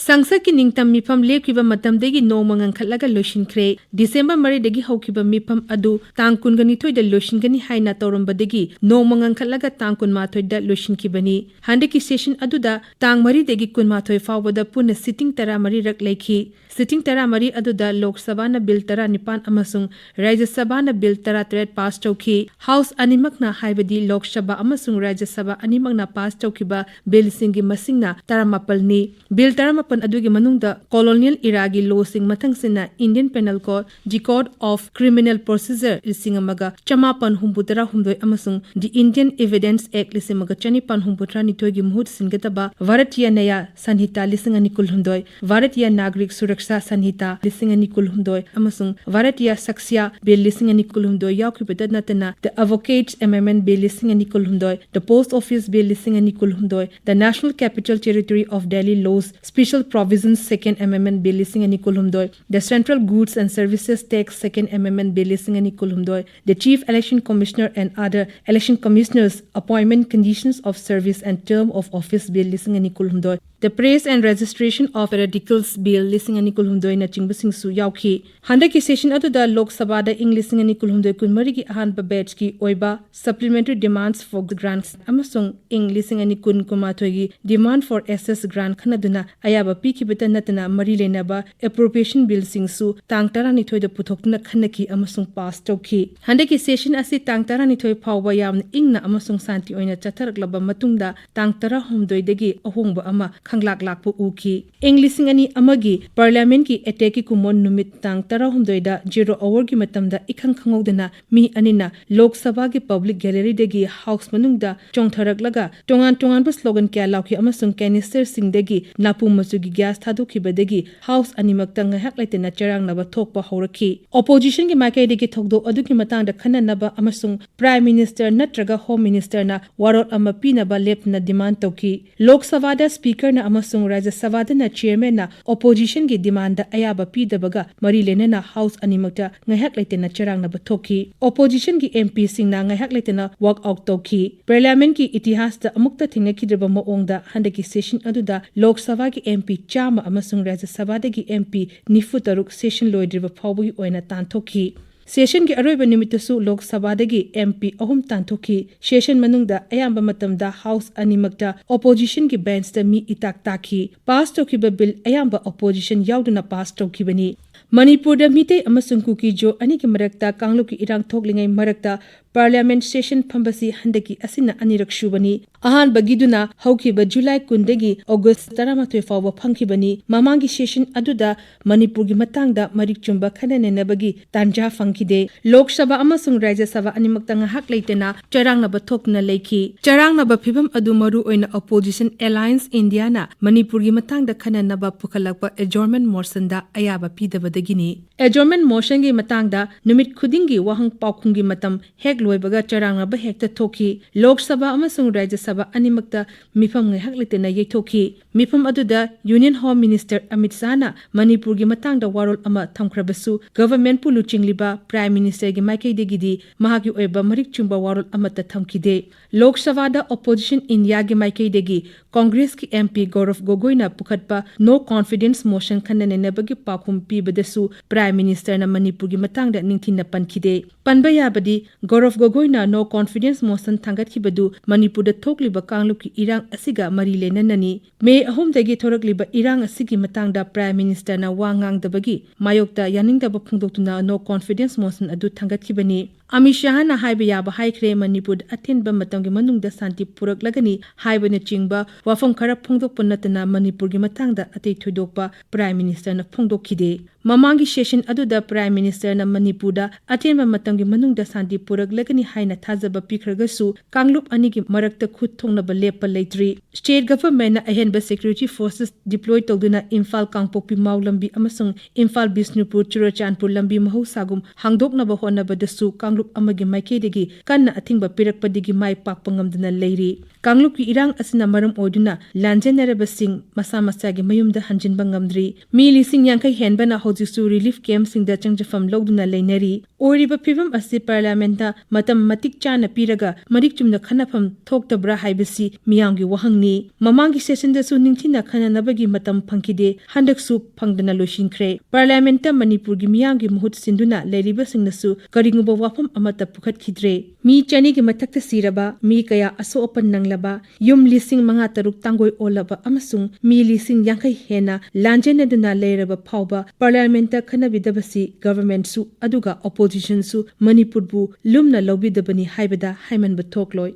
Sangsa ki ningtam mifam lekhiba matamdagi noma ngangkhatlaga loishinkhre December 3 dagi hawkhiba mifam adu tang 22 da loishingani haina tawrambadagi noma ngangkhatlaga tang 12 da loishinkhibani handaki session aduda tang 3 dagi 12 fawbada puna sitting tara mari rak lekhi sitting tara mari aduda Lok Sabha na bill tara nipan amasung Rajya Sabha na bill tara thread pass tawki House animakna haibadi Lok Sabha amasung Rajya Sabha animakna pass tawkiba bill singi masingna tara mapalni bill tara mapan adugi manungda colonial era gi law sing mathangsina Indian Penal Code the Code of Criminal Procedure lisingamaga chamapan humbutara humdoi amasung the Indian Evidence Act lisingamaga chanipan humbutra nitoi gi muhut singataba Bharatiya Naya Sanhita lisingani kulhumdoi Bharatiya Nagrik Suraksha Sanhita lisingani kulhumdoi amasung Bharatiya Saksya Bill lisingani kulhumdoi yaukibada natana the Advocates Amendment Bill lisingani kulhumdoi the Post Office Bill lisingani kulhumdoi the National Capital Territory of Delhi Laws Special Provisions Second Amendment Bill lisingani kulhumdoi the Central Goods and Services Tax Second Amendment Bill lisingani kulhumdoi the Chief Election Commissioner and other election commissioners Appointment Conditions of Service and Term of Office Bill lisingani kulhumdoi the Praise and Registration of Radicals Bill lisingani kulhumdoi na chingbasingsu yaukhi handaki session aduda Lok Sabha da ing lisingani kulhumdoi kunmari gi ahanba batch ki oiba supplementary demands for the grants amasung ing lisingani kun kumathoi gi demand for SS grant khanaduna ayaba pikibata natana mari lenaba appropriation bill singsu tang 12 da puthokna khanaki amasung pass tawki handaki session asi tang 12 phawba yamna ingna amasung santi oina chatharaklaba matungda tang 19 dagi ahongba ama khanglak lakpu uki English ani amagi parliament ki attack ki kumon numit tang 19 da 0 hour ki matamda ikhang khangodana mi anina Lok Sabha ki public gallery dagi house manungda chongtharaklaga tongan bu slogan kya lauki amasung canister singdagi napu machugi gas thadukhi badagi house animakta ngahak laitena charang naba thokpa horaki opposition ki makai dagi thokdo aduki matangda khananaba amasung prime minister natraga home minister na warot ama pinaba lepna demand tawki Lok Sabha da speaker na amasung Rajya Sabha da chairman na opposition ki demand da ayaba pidabaga mari lenana house animakta ngahak laitena charang naba thoki opposition ki MP sing na ngahak laitena work out tawki parliament ki itihas da amukta thingakidrba maongda handaki session aduda Lok Sabha ki MP chama amasung Rajya Sabha da ki MP nifu taruk session loidriba phawbugi oina tanthoki Session ki aroiba nimitasu Lok Sabha dagi MP ahum tanthoki session manungda ayamba matamda house animakta opposition ki bench da mi itak takhi pass tokiba bill ayamba opposition yauduna pass tokibani Manipur da mitei amasung kuki jo ani ki marakta kanglu ki irang thoklingai marakta Parliament session phambasi handaki asina anirak shubani ahan bagiduna haukiba July 10 dagi August 13 fawba phangkibani mamangi session aduda Manipur gi matangda marik chumba khanane nabagi tanja phangkide Lok Sabha amasung Rajya Sabha animakta ngahak leitena charangna ba thokna leiki charangna ba phibam adu maru oina opposition alliance India na Manipur gi matangda khanana ba pukhalakpa adjournment motion da ayaba pidabadagini adjournment motion gi matangda numit khudingi wahang paukhungi matam hek loibaga charangna ba hekta thoki Lok Sabha amasung Rajya Sabha animakta mifam ngai haklitena yeithoki mifam aduda Union Home Minister Amit Shah na Manipur gi matangda warol ama thamkhrabasu government pulu chingliba Prime Minister gi maikai degidi mahagi oiba marik chumba warol amata thamkide Lok Sabha da opposition India gi maikai degi Congress ki MP Gaurav Gogoi na pukhatpa no confidence motion khanane nabagi pakhum pi badasu Prime Minister na Manipur gi matangda ningthina pankide panbaya badi Gaurav Gogoi na no confidence motion thangat khibadu Manipur da thokliba kanglup ki irang asiga mari lenanani me ahum dagi thorakliba irang asigi matangda Prime Minister na wangang dabagi mayokta yaningdaba phungdoktuna no confidence motion adu thangat khibani Amit Shah na haiba yaba haikre Manipur athenba matamgi manungda santi purak lagani haiba na chingba wafam khara phungdokpa natana Manipur gi matangda atei thoidokpa Prime Minister na phungdokhide mamangi session aduda Prime Minister na Manipur da athenba matamgi manungda santi purak lagani haina thajaba pikragasu kanglup ani gi marakta khut thongnaba lepa leitri state government na ahenba security forces deploy togduna Imphal Kangpokpi Maulambi amasung Imphal Bishnupur Churachandpur lambi mahusagum hangdoknaba honabadasu Kanglup amagi maikedegi kanna athingba pirakpadigi mai pakpa ngamduna leiri Kanglup ki irang asina maram oduna lanjenaraba sing masa masagi mayumda hanjinba ngamdri mi lising yankai henba na hojiksu relief camp singda changjafam loduna leinari oriba phibam asi parliament da matam matik chana piraga marik chumna khanafam thoktabra haibasi miyamgi wahangni mamangi session da su ningthina khananabagi matam phangkide handaksu phangdana loishinkhre parliament ta manipur gi miyamgi muhut sinduna leiriba singnasu karinguba wafam amata pukhat khidre mi chani gi mathakta siraba mi kaya aso opan nanglaba yum lising manga taruk tangoi olaba amasung mi lising yankai hena lanjena duna leiraba phawba parliament ta khanabidabasi government su aduga opposition su manipur bu lumna lobidabani haibada haiman ba thokloi